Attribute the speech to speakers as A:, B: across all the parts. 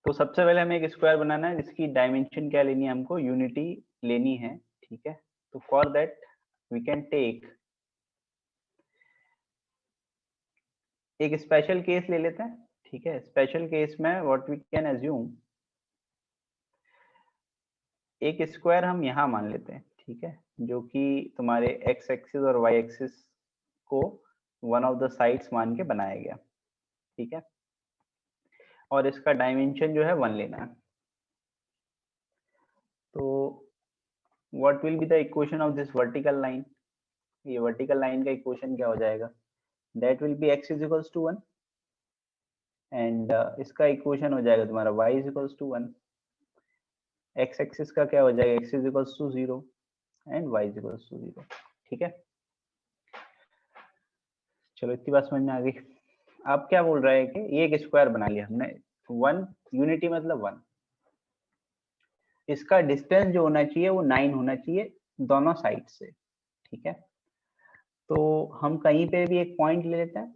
A: तो सबसे पहले हमें एक स्क्वायर बनाना है जिसकी डायमेंशन क्या लेनी है, हमको यूनिटी लेनी है, ठीक है। तो for that we can take एक स्पेशल केस ले लेते हैं, ठीक है। स्पेशल केस में व्हाट वी कैन एज्यूम, एक स्क्वायर हम यहाँ मान लेते हैं, ठीक है, जो कि तुम्हारे एक्स एक्सिस और वाई एक्सिस को वन ऑफ द साइड्स मान के बनाया गया, ठीक है। और इसका डायमेंशन जो है 1 लेना है। तो what will be the equation of this vertical line, ये वर्टिकल लाइन का इक्वेशन क्या हो जाएगा, that will be x is equals to 1 and इसका इक्वेशन हो जाएगा तुम्हारा y is equals to 1, x axis का क्या हो जाएगा x is equals to 0 and y is equals to 0, ठीक है। चलो इतनी बात समझ में आ गई। अब क्या बोल रहा है कि ये एक स्क्वायर बना लिया हमने, 1 यूनिटी मतलब 1, इसका डिस्टेंस जो होना चाहिए वो 9 होना चाहिए दोनों साइड से, ठीक है। तो हम कहीं पे भी एक पॉइंट ले लेते हैं,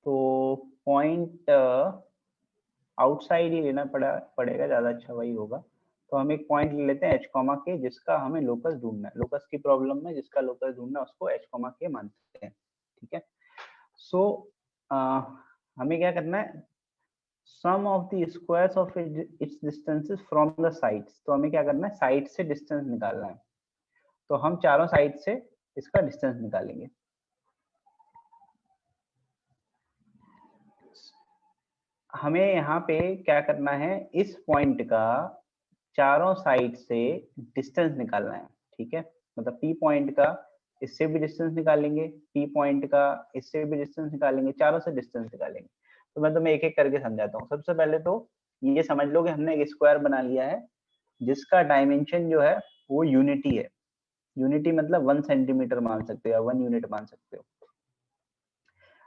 A: तो पॉइंट आउटसाइड ही लेना पड़ेगा, ज्यादा अच्छा वही होगा। तो हम एक पॉइंट ले लेते हैं h कॉमा के, जिसका हमें लोकस ढूंढना है, लोकस की प्रॉब्लम में जिसका लोकस ढूंढना है उसको h कॉमा के मानते हैं, ठीक है। सो हमें क्या करना है, sum of the squares of its distances from the sides, तो हमें क्या करना है, साइड से डिस्टेंस निकालना है। तो हम चारों साइड से इसका डिस्टेंस निकालेंगे। हमें यहाँ पे क्या करना है, इस पॉइंट का चारों साइड से डिस्टेंस निकालना है, ठीक है। मतलब P पॉइंट का इससे भी डिस्टेंस निकालेंगे, P पॉइंट का इससे भी डिस्टेंस निकालेंगे, चारों से डिस्टेंस निकालेंगे। तो मैं तुम्हें एक एक करके समझाता हूँ। सबसे पहले तो ये समझ लो कि हमने एक स्क्वायर बना लिया है जिसका डायमेंशन जो है वो यूनिटी है। यूनिटी मतलब 1 सेंटीमीटर मान सकते हो या 1 यूनिट मान सकते हो।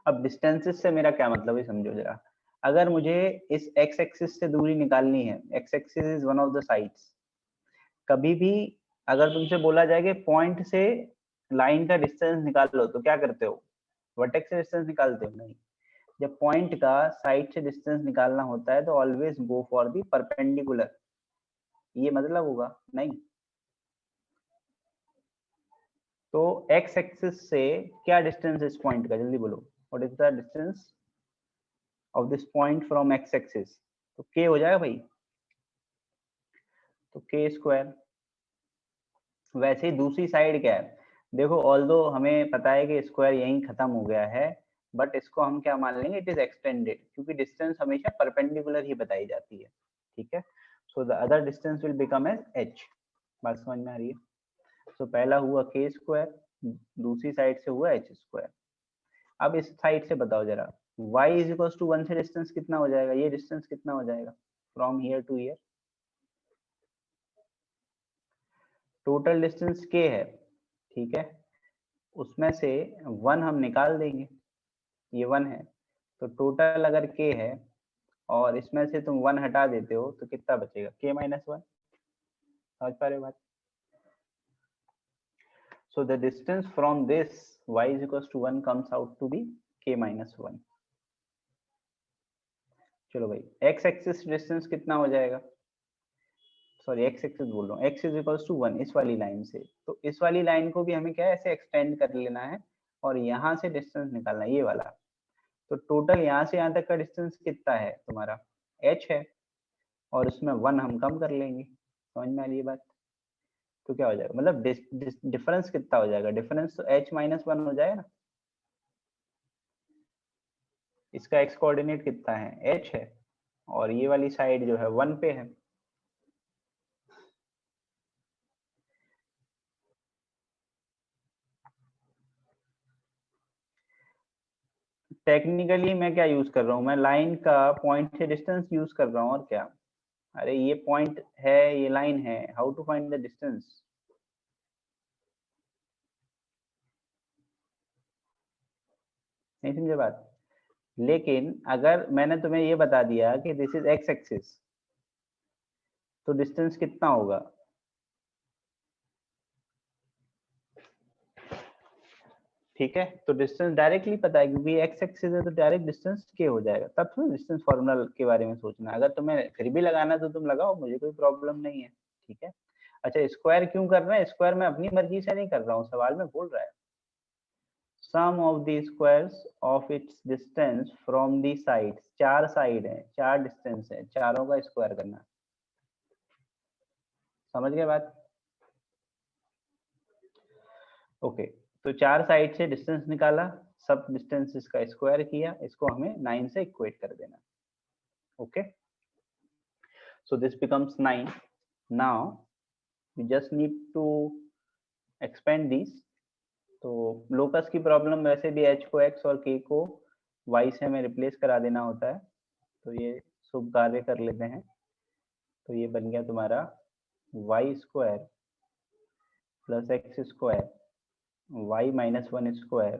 A: अब डिस्टेंसेस से मेरा क्या मतलब है समझो जरा। अगर मुझे इस एक्स एक्सिस से दूरी निकालनी है, x axis is one of the sides, कभी भी अगर तुमसे बोला जाए कि पॉइंट से लाइन का डिस्टेंस निकाल लो तो क्या करते हो, वर्टेक्स से डिस्टेंस निकालते हो? नहीं। जब पॉइंट का साइड से डिस्टेंस निकालना होता है तो always go for the perpendicular, ये मतलब होगा नहीं। तो एक्स एक्सिस से क्या डिस्टेंस इस पॉइंट का, जल्दी बोलो, what is the distance of this point from x axis? तो के हो जाएगा भाई, तो के स्क्वायर। वैसे ही दूसरी साइड क्या है, देखो ऑल्दो हमें पता है कि स्क्वायर यहीं खत्म हो गया है, बट इसको हम क्या मान लेंगे, इट इज एक्सटेंडेड, क्योंकि डिस्टेंस हमेशा परपेंडिकुलर ही बताई जाती है, ठीक है। So the other distance will become as h। बात समझ में आ रही है? सो पहला हुआ के स्क्वायर, दूसरी साइड से हुआ h स्क्वायर। अब इस साइड से बताओ जरा, y इज इक्वल टू 1 से डिस्टेंस कितना हो जाएगा, ये डिस्टेंस कितना हो जाएगा from here to here? Total distance k है, ठीक है, उसमें से 1 हम निकाल देंगे, ये 1 है, तो टोटल अगर k है और इसमें से तुम 1 हटा देते हो तो कितना बचेगा, k माइनस 1। समझ पा रहे हो बात? So the distance from this y is equals to 1 comes out to be k minus 1। चलो भाई, x एक्सिस डिस्टेंस कितना हो जाएगा, सॉरी x एक्सिस बोल रहा हूँ, x इज इक्वल्स टू 1 इस वाली लाइन से, तो इस वाली लाइन को भी हमें क्या है, ऐसे एक्सटेंड कर लेना है और यहाँ से डिस्टेंस निकालना है, ये वाला। तो टोटल यहाँ से यहाँ तक का डिस्टेंस कितना है तुम्हारा, h है, और उसमें 1 हम कम कर लेंगे। समझ में आ रही है बात? तो क्या हो जाएगा, मतलब डिफरेंस कितना हो जाएगा, डिफरेंस तो h माइनस 1 हो जाएगा ना। इसका x कोऑर्डिनेट कितना है, h है, और ये वाली साइड जो है 1 पे है। टेक्निकली मैं क्या यूज कर रहा हूँ, मैं लाइन का पॉइंट से डिस्टेंस यूज कर रहा हूँ, और क्या। अरे ये पॉइंट है, ये लाइन है, how to find the distance? नहीं समझे बात? लेकिन अगर मैंने तुम्हें ये बता दिया कि दिस इज एक्स एक्सिस, तो डिस्टेंस कितना होगा, ठीक है, तो डिस्टेंस डायरेक्टली पता है क्योंकि एक्स एक्सिस है तो डायरेक्ट डिस्टेंस के हो जाएगा, तब तुम्हें डिस्टेंस फॉर्मूला के बारे में सोचना है। अगर तुम्हें फिर भी लगाना तो तुम लगाओ, मुझे कोई प्रॉब्लम नहीं है। ठीक है, अच्छा स्क्वायर क्यों कर रहे हैं? स्क्वायर मैं अपनी मर्जी से नहीं कर रहा हूँ, सवाल में बोल रहा है sum of the squares of its distance from the sides. 4 side है, 4 डिस्टेंस है, चारों का स्क्वायर करना। समझ गए बात? ओके, तो 4 साइड से डिस्टेंस निकाला, सब डिस्टेंसेस का स्क्वायर किया, इसको हमें 9 से इक्वेट कर देना। Okay, so this becomes 9. Now we just need to expand these. तो लोकस की प्रॉब्लम वैसे भी h को x और k को y से हमें रिप्लेस करा देना होता है, तो ये शुभ कार्य कर लेते हैं। तो ये बन गया तुम्हारा y square plus x square y minus 1 square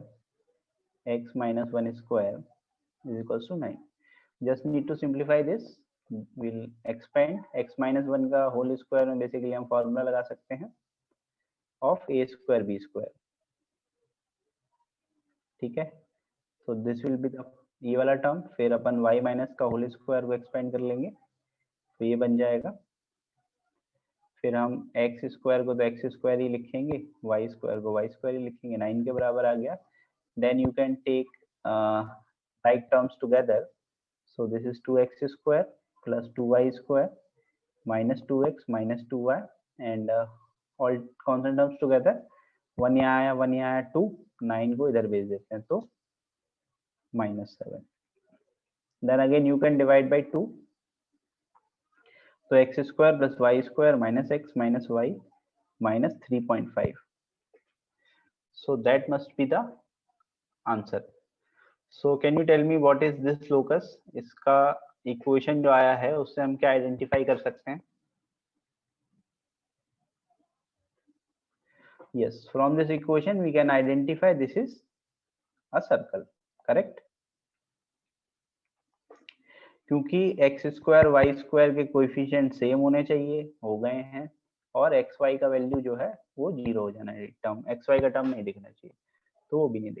A: x minus 1 square is equal to 9. Just need to simplify this. We'll expand x minus 1 का होल स्क्वायर में बेसिकली हम फॉर्मूला लगा सकते हैं of a square b square. ठीक है, so this will be the ये वाला टर्म, फिर अपन y माइनस का होल स्क्वायर को एक्सपेंड कर लेंगे तो ये बन जाएगा। फिर हम x स्क्वायर को तो x स्क्वायर ही लिखेंगे, y स्क्वायर को y स्क्वायर ही लिखेंगे, 9 के बराबर आ गया। Then you can take like terms together. So this is 2x square plus 2y square minus 2x minus 2y and all constant terms together. 1 यहाँ आया 1 यहाँ आया 2, 9 को इधर भेज देते हैं तो -7. Then again you can divide by 2. तो x square plus y square minus x minus y minus 3.5. So that must be the answer. So can you tell me what is this locus? इसका equation जो आया है उससे हम क्या identify कर सकते हैं? Yes, from this equation we can identify this is a circle, correct? क्योंकि x स्क्वायर y स्क्वायर के कोएफिशिएंट सेम होने चाहिए, हो गए हैं, और xy का वैल्यू जो है वो 0 हो जाना है, टर्म xy का टर्म नहीं दिखना चाहिए, तो वो भी नहीं